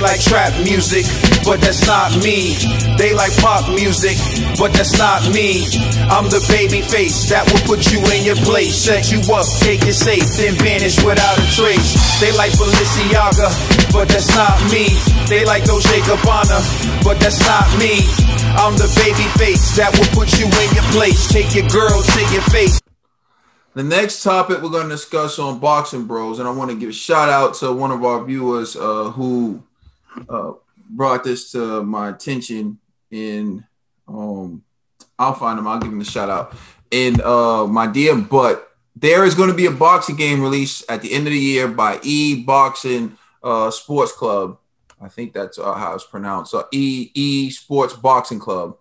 like trap music, but that's not me. They like pop music, but that's not me. I'm the baby face that will put you in your place, set you up, take it safe, then vanish without a trace. They like Balenciaga, but that's not me. They like Dolce Gabbana, but that's not me. I'm the baby face that will put you in your place, take your girl to your face. The next topic we're going to discuss on Boxing Bros, and I want to give a shout out to one of our viewers who brought this to my attention in I'll find him, I'll give him a shout out in my DM. But there is going to be a boxing game released at the end of the year by E-Boxing Sports Club. I think that's how it's pronounced. So E Sports Boxing Club.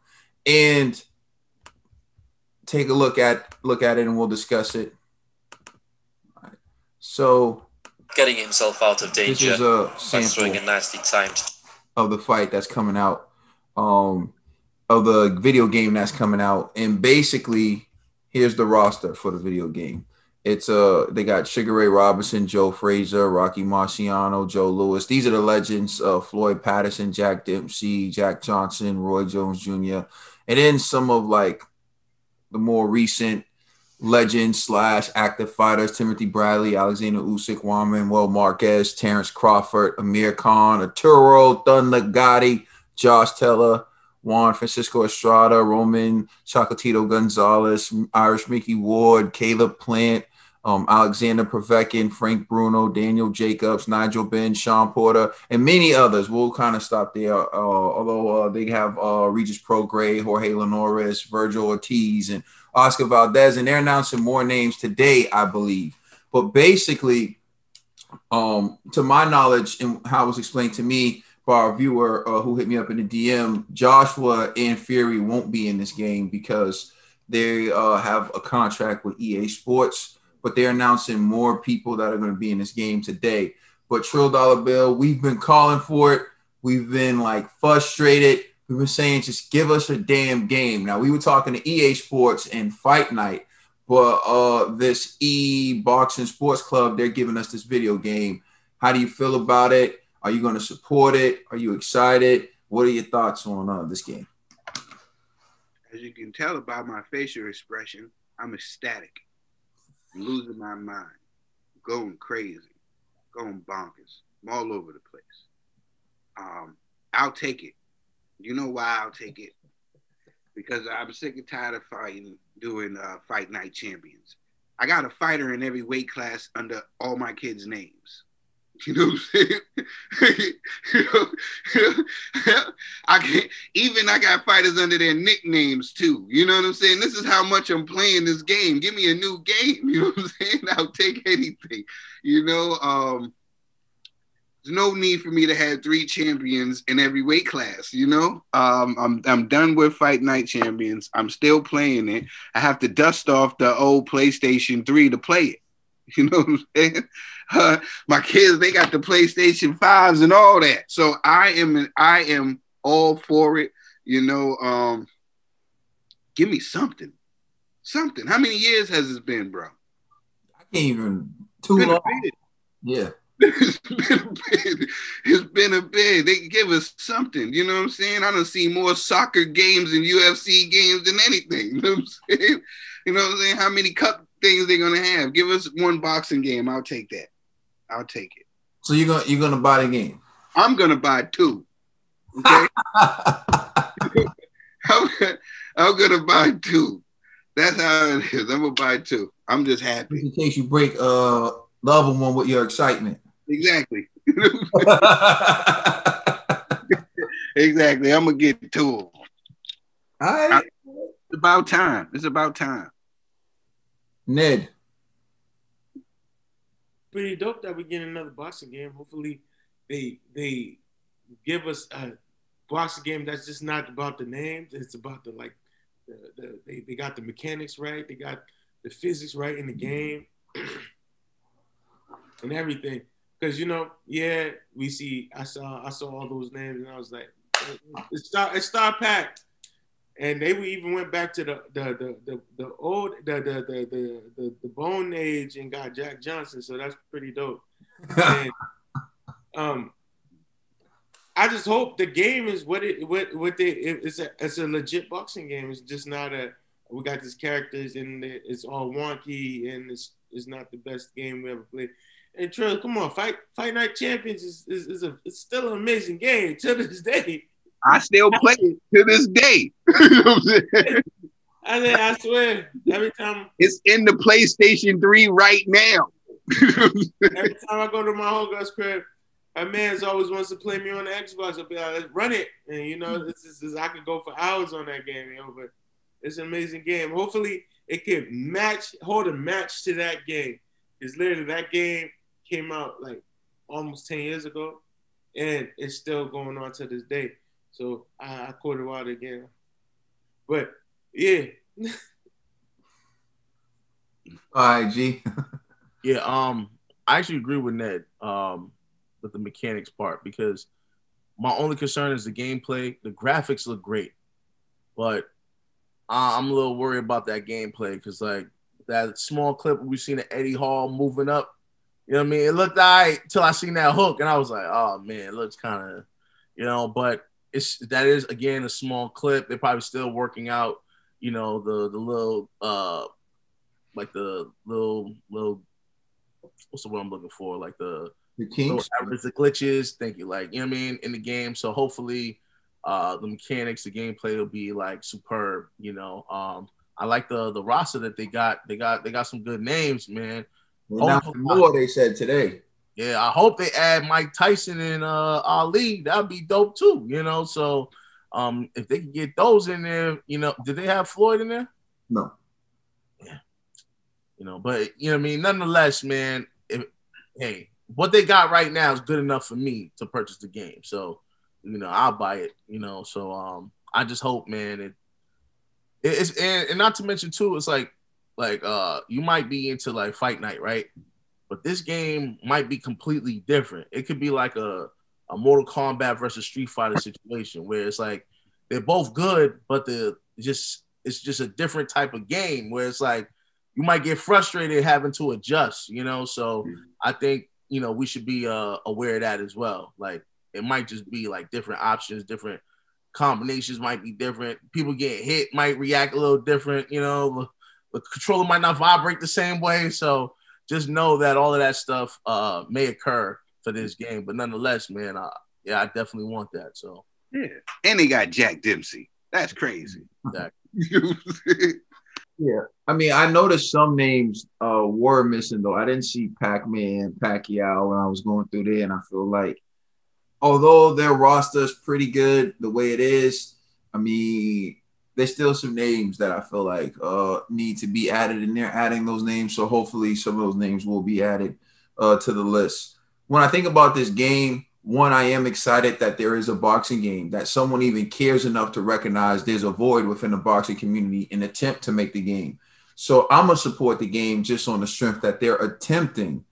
And take a look at it and we'll discuss it. All right. So getting himself out of danger. This is a sample a nasty time of the fight that's coming out, of the video game that's coming out. And basically, here's the roster for the video game. It's they got Sugar Ray Robinson, Joe Frazier, Rocky Marciano, Joe Louis. These are the legends: Floyd Patterson, Jack Dempsey, Jack Johnson, Roy Jones Jr., and then some of like the more recent legends / active fighters: Timothy Bradley, Alexander Usyk, Juan Manuel Marquez, Terrence Crawford, Amir Khan, Arturo Thunder Gotti, Josh Taylor, Juan Francisco Estrada, Roman Chocolatito Gonzalez, Irish Mickey Ward, Caleb Plant, Alexander Povetkin, Frank Bruno, Daniel Jacobs, Nigel Benn, Sean Porter, and many others. We'll kind of stop there. Although they have Regis Prograis, Jorge Linares, Virgil Ortiz, and Oscar Valdez, and they're announcing more names today, I believe. But basically, to my knowledge and how it was explained to me by our viewer who hit me up in the DM, Joshua and Fury won't be in this game because they have a contract with EA Sports. But they're announcing more people that are going to be in this game today. But Trill Dollar Bill, we've been calling for it. We've been like frustrated. We've been saying, just give us a damn game. Now, we were talking to EA Sports and Fight Night, but this E-Boxing Sports Club, they're giving us this video game. How do you feel about it? Are you going to support it? Are you excited? What are your thoughts on this game? As you can tell by my facial expression, I'm ecstatic. I'm losing my mind, going crazy, going bonkers. I'm all over the place. I'll take it. You know why I'll take it? Because I'm sick and tired of doing Fight Night Champions. I got a fighter in every weight class under all my kids' names. You know what I'm saying? I got fighters under their nicknames too. You know what I'm saying? This is how much I'm playing this game. Give me a new game. You know what I'm saying? I'll take anything. You know, there's no need for me to have 3 champions in every weight class. You know, I'm done with Fight Night Champions. I'm still playing it. I have to dust off the old PlayStation 3 to play it. You know what I'm saying? My kids, they got the PlayStation 5s and all that. So I am all for it. You know, give me something. Something. How many years has this been, bro? I can't even. Too long. Yeah. It's been a bit. They give us something. You know what I'm saying? I done seen more soccer games and UFC games than anything. You know what I'm saying? You know what I'm saying? How many cup things they're gonna have? Give us one boxing game. I'll take that. I'll take it. So you're gonna buy the game? I'm gonna buy 2. Okay. I'm gonna buy 2. That's how it is. I'm gonna buy 2. I'm just happy. In case you break the other one with your excitement. Exactly. Exactly. I'm gonna get 2 of them. All right. It's about time. It's about time. Ned. Pretty dope that we get another boxing game. Hopefully they give us a boxing game that's just not about the names. It's about they got the mechanics right. They got the physics right in the game and everything. Because, you know, yeah, I saw all those names and I was like, it's star packed. And they even went back to the old Bone Age and got Jack Johnson, so that's pretty dope. And, I just hope the game is it's a legit boxing game. It's just not we got these characters and it's all wonky and it's not the best game we ever played. And Trill, come on, Fight Night Champions it's still an amazing game to this day. I still play it to this day. You know what I'm saying? I swear, every time it's in the PlayStation 3 right now. Every time I go to my whole girl's crib, my man's always wants to play me on the Xbox. I'll be like, let's run it. And you know, I could go for hours on that game, but it's an amazing game. Hopefully it can hold a match to that game. Because literally that game came out like almost 10 years ago and it's still going on to this day. So I caught it out again. But yeah. All right, G. Yeah, I actually agree with Ned with the mechanics part because my only concern is the gameplay. The graphics look great, but I'm a little worried about that gameplay because like that small clip we've seen of Eddie Hall moving up, you know what I mean? It looked all right till I seen that hook and I was like, oh man, it looks kind of, but that is again a small clip. They're probably still working out, the little like the little what's the word I'm looking for? Like the kinks, the glitches. Thank you. Like, you know what I mean? In the game. So hopefully the mechanics, the gameplay will be like superb, I like the roster that they got. They got some good names, man. More they said today. Yeah, I hope they add Mike Tyson and Ali. That'd be dope too, So if they can get those in there, did they have Floyd in there? No. Yeah. But what I mean, nonetheless, man, hey, what they got right now is good enough for me to purchase the game. So, I'll buy it, So I just hope, man, it's and not to mention too, it's like you might be into like Fight Night, right? But this game might be completely different. It could be like a Mortal Kombat versus Street Fighter situation where it's like they're both good, but it's just a different type of game where it's like you might get frustrated having to adjust, So I think, we should be aware of that as well. Like it might just be like different options, different combinations might be different. People get hit might react a little different, the controller might not vibrate the same way. So just know that all of that stuff may occur for this game. But nonetheless, man, I definitely want that. So yeah. And they got Jack Dempsey. That's crazy. Exactly. Yeah, I mean, I noticed some names were missing though. I didn't see Pac-Man, Pacquiao when I was going through there, and I feel like although their roster is pretty good the way it is, I mean, there's still some names that I feel like need to be added, and they're adding those names. So hopefully, some of those names will be added to the list. When I think about this game, one, I am excited that there is a boxing game, that someone even cares enough to recognize there's a void within the boxing community in attempt to make the game. So I'm going to support the game just on the strength that they're attempting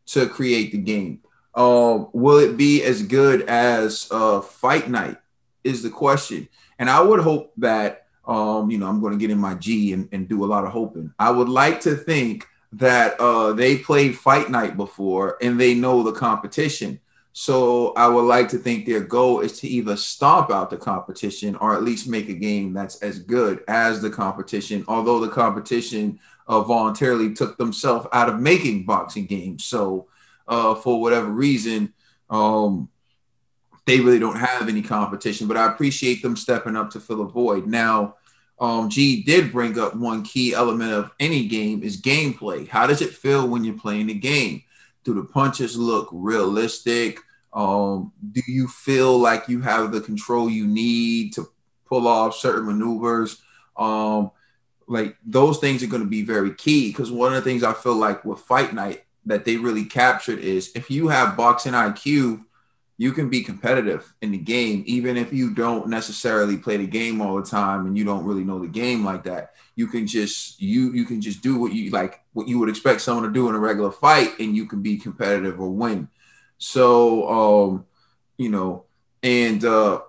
to create the game. Will it be as good as Fight Night is the question. And I would hope that, I'm going to get in my G and do a lot of hoping. I would like to think that they played Fight Night before and they know the competition. So I would like to think their goal is to either stomp out the competition or at least make a game that's as good as the competition, although the competition voluntarily took themselves out of making boxing games. So for whatever reason, they really don't have any competition, but I appreciate them stepping up to fill a void. Now, G did bring up one key element of any game is gameplay. How does it feel when you're playing the game? Do the punches look realistic? Do you feel like you have the control you need to pull off certain maneuvers? Like those things are going to be very key, because one of the things I feel like with Fight Night that they really captured is if you have boxing IQ, you can be competitive in the game, even if you don't necessarily play the game all the time and you don't really know the game like that. You can just you can just do what you would expect someone to do in a regular fight, and you can be competitive or win. So and the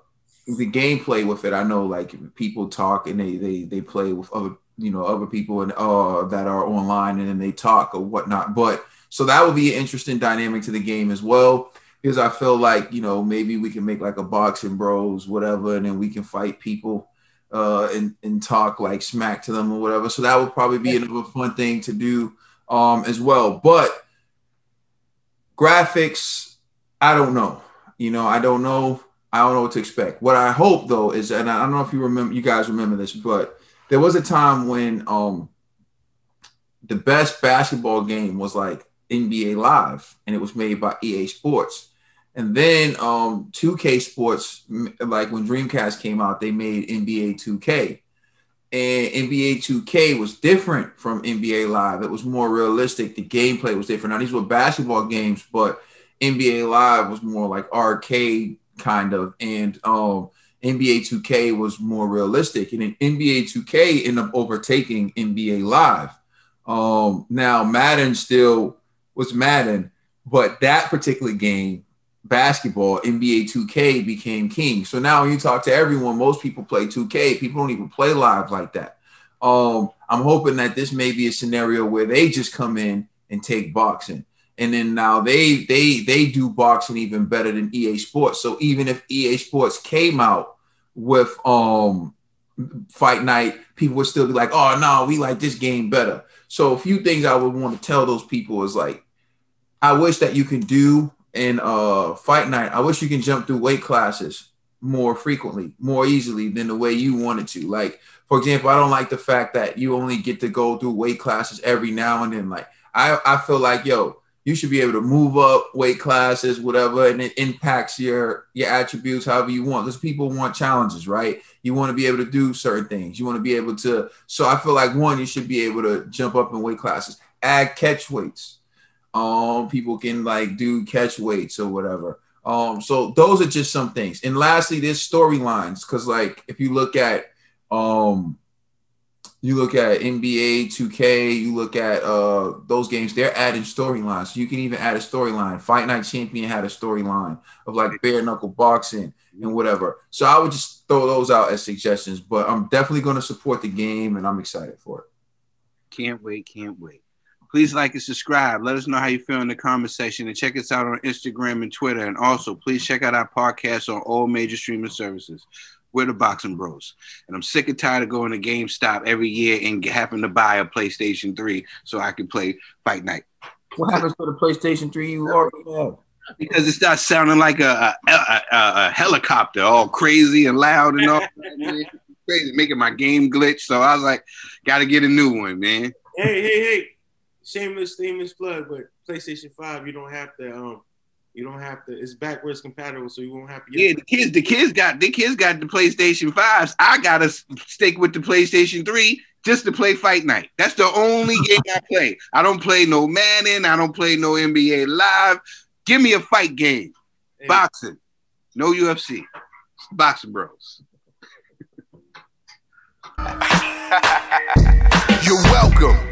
gameplay with it, I know like people talk and they play with other people and that are online, and then they talk or whatnot. But so that would be an interesting dynamic to the game as well. because I feel like, you know, maybe we can make like a boxing bros, whatever, and then we can fight people and talk like smack to them or whatever. So that would probably be another fun thing to do as well. But graphics, I don't know. You know, I don't know what to expect. What I hope though is, and I don't know if you guys remember this, but there was a time when the best basketball game was like NBA Live, and it was made by EA Sports. And then 2K Sports, like when Dreamcast came out, they made NBA 2K. And NBA 2K was different from NBA Live. It was more realistic. The gameplay was different. Now, these were basketball games, but NBA Live was more like arcade kind of. And NBA 2K was more realistic. And then NBA 2K ended up overtaking NBA Live. Now, Madden still was Madden, but that particular game, basketball, NBA 2K became king. So now when you talk to everyone, most people play 2K. People don't even play live like that. I'm hoping that this may be a scenario where they just come in and take boxing. And then now they do boxing even better than EA Sports. So even if EA Sports came out with Fight Night, people would still be like, oh no, we like this game better. So a few things I would want to tell those people is like, I wish that you can do in Fight Night, I wish you can jump through weight classes more frequently, more easily than the way you wanted to. Like, for example, I don't like the fact that you only get to go through weight classes every now and then. Like, I feel like, yo, you should be able to move up weight classes, whatever, and it impacts your attributes however you want. Because people want challenges, right? You want to be able to do certain things. You want to be able to. So I feel like, one, you should be able to jump up in weight classes, add catch weights. People can like do catch weights or whatever. So those are just some things. And lastly, there's storylines, because like if you look at NBA 2K, you look at those games, they're adding storylines. So you can even add a storyline. Fight Night Champion had a storyline of like bare knuckle boxing and whatever. So I would just throw those out as suggestions, but I'm definitely going to support the game and I'm excited for it. Can't wait. Please like and subscribe. Let us know how you feel in the comment section, and check us out on Instagram and Twitter. And also, please check out our podcast on all major streaming services. We're the Boxing Bros. And I'm sick and tired of going to GameStop every year and having to buy a PlayStation 3 so I can play Fight Night. What happens to the PlayStation 3 you already have? Because it starts sounding like a helicopter, all crazy and loud and all. Crazy, making my game glitch. So I was like, got to get a new one, man. Hey. Shameless plug, but PlayStation 5, you don't have to. It's backwards compatible, so you won't have to. Yeah, the kids got the PlayStation 5s. I gotta stick with the PlayStation 3 just to play Fight Night. That's the only game I play. I don't play no Madden. I don't play no NBA Live. Give me a fight game. Hey. Boxing, no UFC. Boxing Bros. You're welcome.